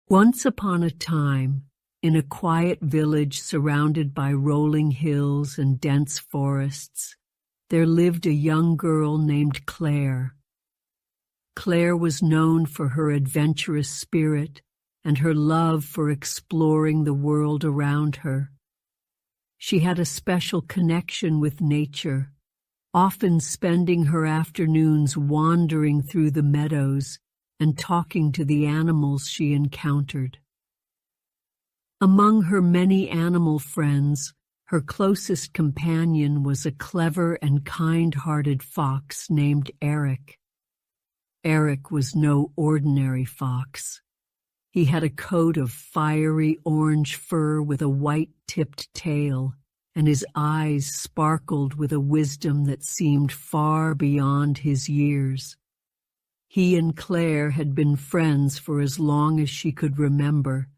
Once upon a time, in a quiet village surrounded by rolling hills and dense forests, there lived a young girl named Claire. Claire was known for her adventurous spirit and her love for exploring the world around her. She had a special connection with nature, often spending her afternoons wandering through the meadows and talking to the animals she encountered. Among her many animal friends, her closest companion was a clever and kind-hearted fox named Erik. Erik was no ordinary fox. He had a coat of fiery orange fur with a white-tipped tail, and his eyes sparkled with a wisdom that seemed far beyond his years. He and Claire had been friends for as long as she could remember,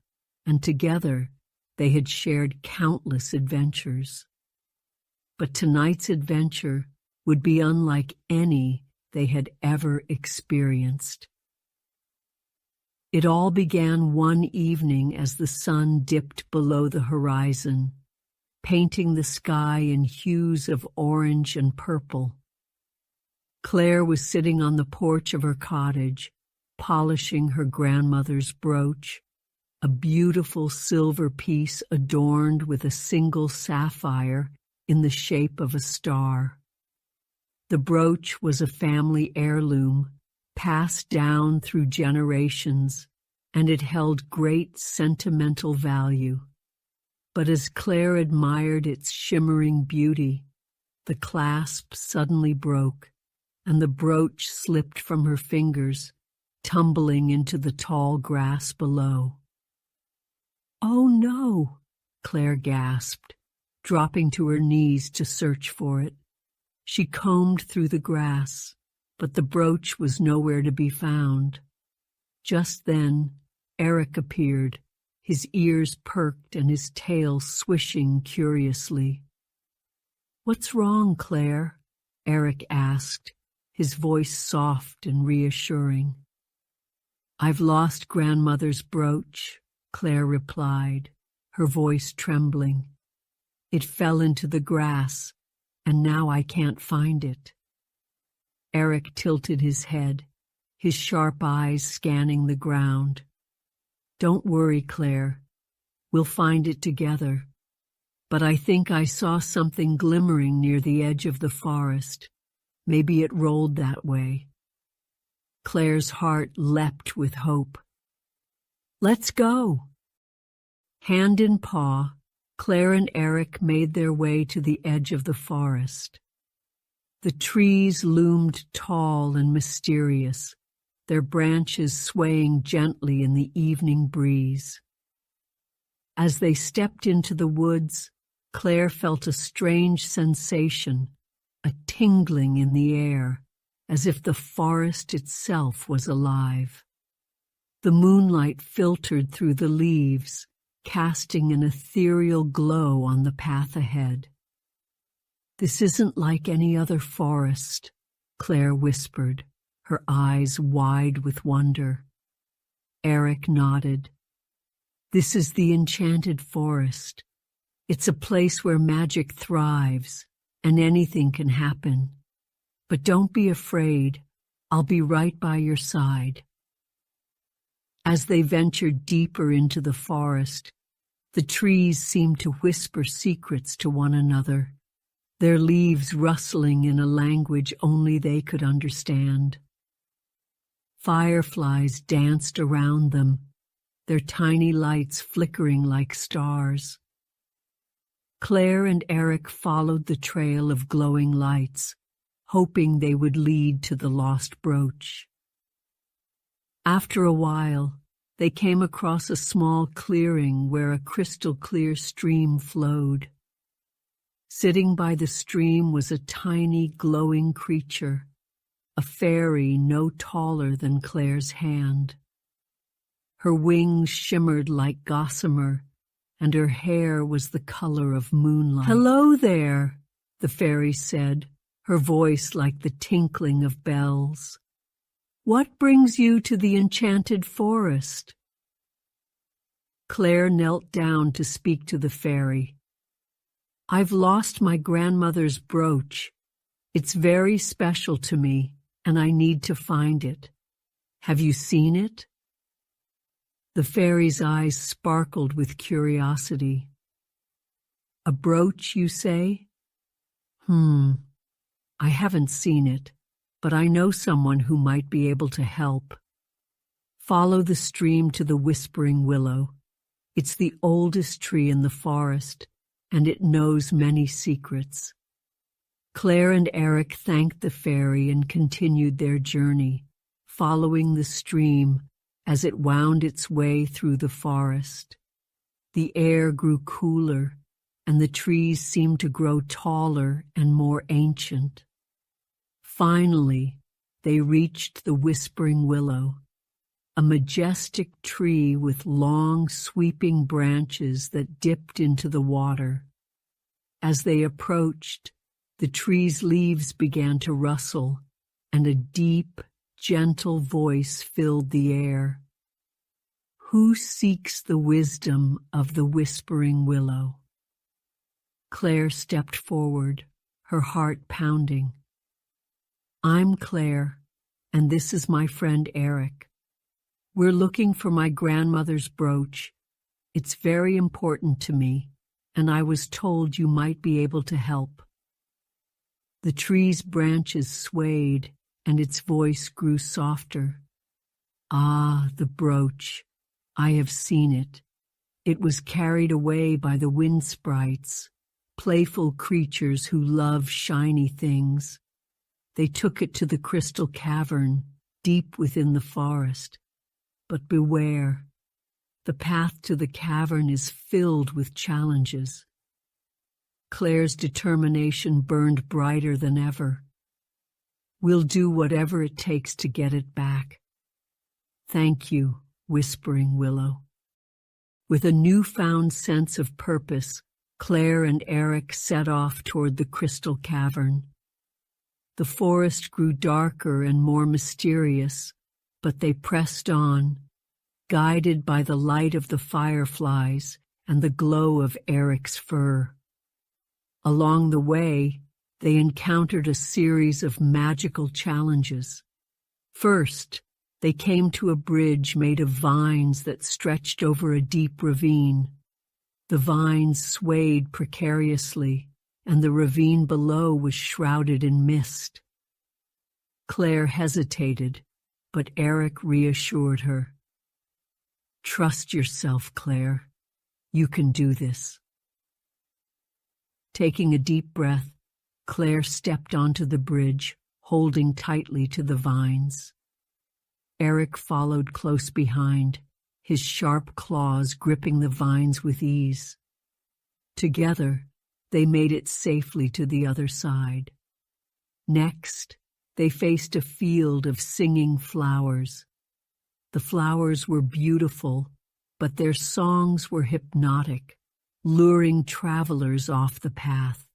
and together they had shared countless adventures. But tonight's adventure would be unlike any they had ever experienced. It all began one evening as the sun dipped below the horizon, painting the sky in hues of orange and purple. Claire was sitting on the porch of her cottage, polishing her grandmother's brooch, a beautiful silver piece adorned with a single sapphire in the shape of a star. The brooch was a family heirloom, passed down through generations, and it held great sentimental value. But as Claire admired its shimmering beauty, the clasp suddenly broke, and the brooch slipped from her fingers, tumbling into the tall grass below. "Oh no!" Claire gasped, dropping to her knees to search for it. She combed through the grass, but the brooch was nowhere to be found. Just then, Erik appeared, his ears perked and his tail swishing curiously. "What's wrong, Claire?" Erik asked, his voice soft and reassuring. "I've lost grandmother's brooch," Claire replied, her voice trembling. "It fell into the grass, and now I can't find it." Erik tilted his head, his sharp eyes scanning the ground. "Don't worry, Claire. We'll find it together. But I think I saw something glimmering near the edge of the forest. Maybe it rolled that way." Claire's heart leapt with hope. "Let's go!" Hand in paw, Claire and Erik made their way to the edge of the forest. The trees loomed tall and mysterious, their branches swaying gently in the evening breeze. As they stepped into the woods, Claire felt a strange sensation, a tingling in the air, as if the forest itself was alive. The moonlight filtered through the leaves, casting an ethereal glow on the path ahead. "This isn't like any other forest," Claire whispered, her eyes wide with wonder. Erik nodded. "This is the Enchanted Forest. It's a place where magic thrives, and anything can happen. But don't be afraid. I'll be right by your side." As they ventured deeper into the forest, the trees seemed to whisper secrets to one another, their leaves rustling in a language only they could understand. Fireflies danced around them, their tiny lights flickering like stars. Claire and Erik followed the trail of glowing lights, hoping they would lead to the lost brooch. After a while, they came across a small clearing where a crystal-clear stream flowed. Sitting by the stream was a tiny, glowing creature, a fairy no taller than Claire's hand. Her wings shimmered like gossamer, and her hair was the color of moonlight. "Hello there," the fairy said, her voice like the tinkling of bells. "What brings you to the Enchanted Forest?" Claire knelt down to speak to the fairy. "I've lost my grandmother's brooch. It's very special to me, and I need to find it. Have you seen it?" The fairy's eyes sparkled with curiosity. "A brooch, you say? I haven't seen it, but I know someone who might be able to help. Follow the stream to the Whispering Willow. It's the oldest tree in the forest, and it knows many secrets." Claire and Eric thanked the fairy and continued their journey, following the stream as it wound its way through the forest. The air grew cooler, and the trees seemed to grow taller and more ancient. Finally, they reached the Whispering Willow, a majestic tree with long, sweeping branches that dipped into the water. As they approached, the tree's leaves began to rustle, and a deep, gentle voice filled the air. "Who seeks the wisdom of the Whispering Willow?" Claire stepped forward, her heart pounding. "I'm Claire, and this is my friend Erik. We're looking for my grandmother's brooch. It's very important to me, and I was told you might be able to help." The tree's branches swayed, and its voice grew softer. "Ah, the brooch. I have seen it. It was carried away by the wind sprites, playful creatures who love shiny things. They took it to the crystal cavern, deep within the forest. But beware, the path to the cavern is filled with challenges." Claire's determination burned brighter than ever. "We'll do whatever it takes to get it back. Thank you, Whispering Willow." With a newfound sense of purpose, Claire and Erik set off toward the crystal cavern. The forest grew darker and more mysterious, but they pressed on, guided by the light of the fireflies and the glow of Erik's fur. Along the way, they encountered a series of magical challenges. First, they came to a bridge made of vines that stretched over a deep ravine. The vines swayed precariously, and the ravine below was shrouded in mist. Claire hesitated, but Erik reassured her. "Trust yourself, Claire. You can do this." Taking a deep breath, Claire stepped onto the bridge, holding tightly to the vines. Erik followed close behind, his sharp claws gripping the vines with ease. Together, they made it safely to the other side. Next, they faced a field of singing flowers. The flowers were beautiful, but their songs were hypnotic, luring travelers off the path.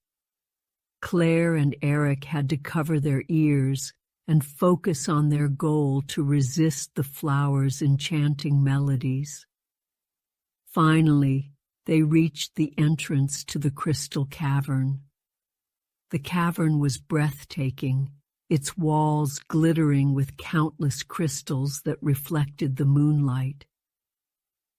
Claire and Erik had to cover their ears and focus on their goal to resist the flowers' enchanting melodies. Finally, they reached the entrance to the crystal cavern. The cavern was breathtaking, its walls glittering with countless crystals that reflected the moonlight.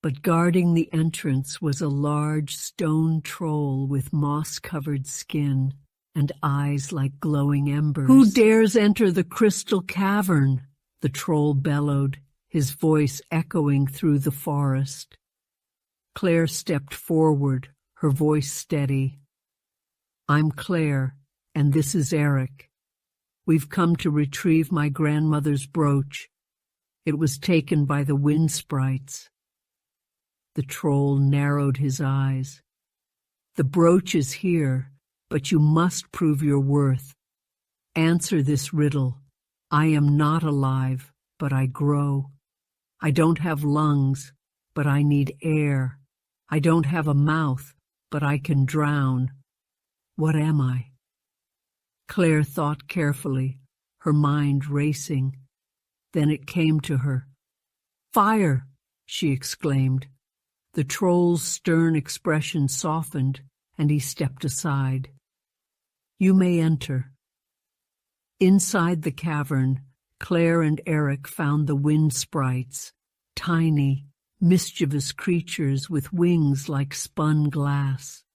But guarding the entrance was a large stone troll with moss-covered skin and eyes like glowing embers. "Who dares enter the crystal cavern?" the troll bellowed, his voice echoing through the forest. Claire stepped forward, her voice steady. "I'm Claire, and this is Erik. We've come to retrieve my grandmother's brooch. It was taken by the wind sprites." The troll narrowed his eyes. "The brooch is here, but you must prove your worth. Answer this riddle. I am not alive, but I grow. I don't have lungs, but I need air. I don't have a mouth, but I can drown. What am I?" Claire thought carefully, her mind racing. Then it came to her. "Fire!" she exclaimed. The troll's stern expression softened, and he stepped aside. "You may enter." Inside the cavern, Claire and Eric found the wind sprites, tiny, mischievous creatures with wings like spun glass.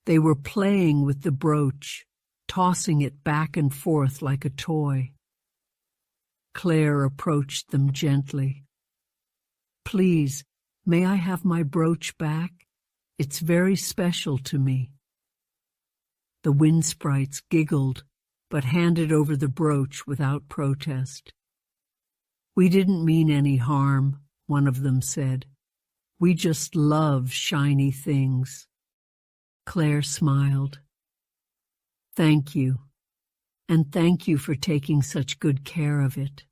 They were playing with the brooch, tossing it back and forth like a toy. Claire approached them gently. "Please, may I have my brooch back? It's very special to me." The wind sprites giggled, but handed over the brooch without protest. "We didn't mean any harm," one of them said. "We just love shiny things." Claire smiled. "Thank you, and thank you for taking such good care of it."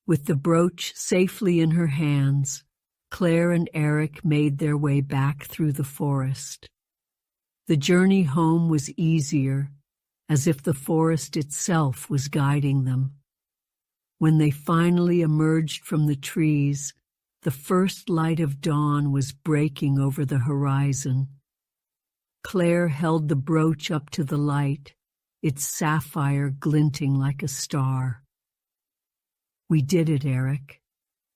With the brooch safely in her hands, Claire and Eric made their way back through the forest. The journey home was easier, as if the forest itself was guiding them. When they finally emerged from the trees, the first light of dawn was breaking over the horizon. Claire held the brooch up to the light, its sapphire glinting like a star. "We did it, Eric.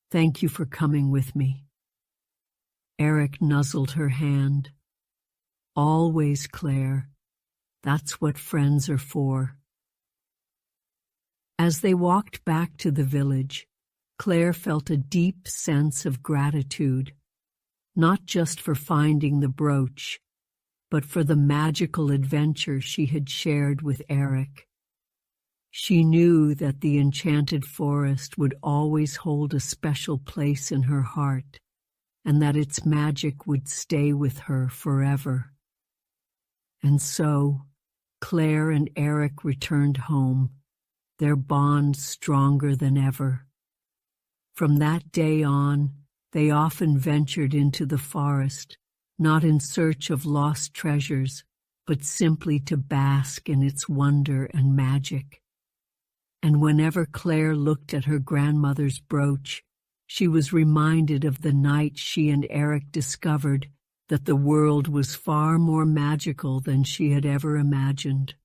Thank you for coming with me." Eric nuzzled her hand. "Always, Claire. That's what friends are for." As they walked back to the village, Claire felt a deep sense of gratitude, not just for finding the brooch, but for the magical adventure she had shared with Eric. She knew that the enchanted forest would always hold a special place in her heart, and that its magic would stay with her forever. And so, Claire and Eric returned home, their bond stronger than ever. From that day on, they often ventured into the forest, not in search of lost treasures, but simply to bask in its wonder and magic. And whenever Claire looked at her grandmother's brooch, she was reminded of the night she and Eric discovered that the world was far more magical than she had ever imagined.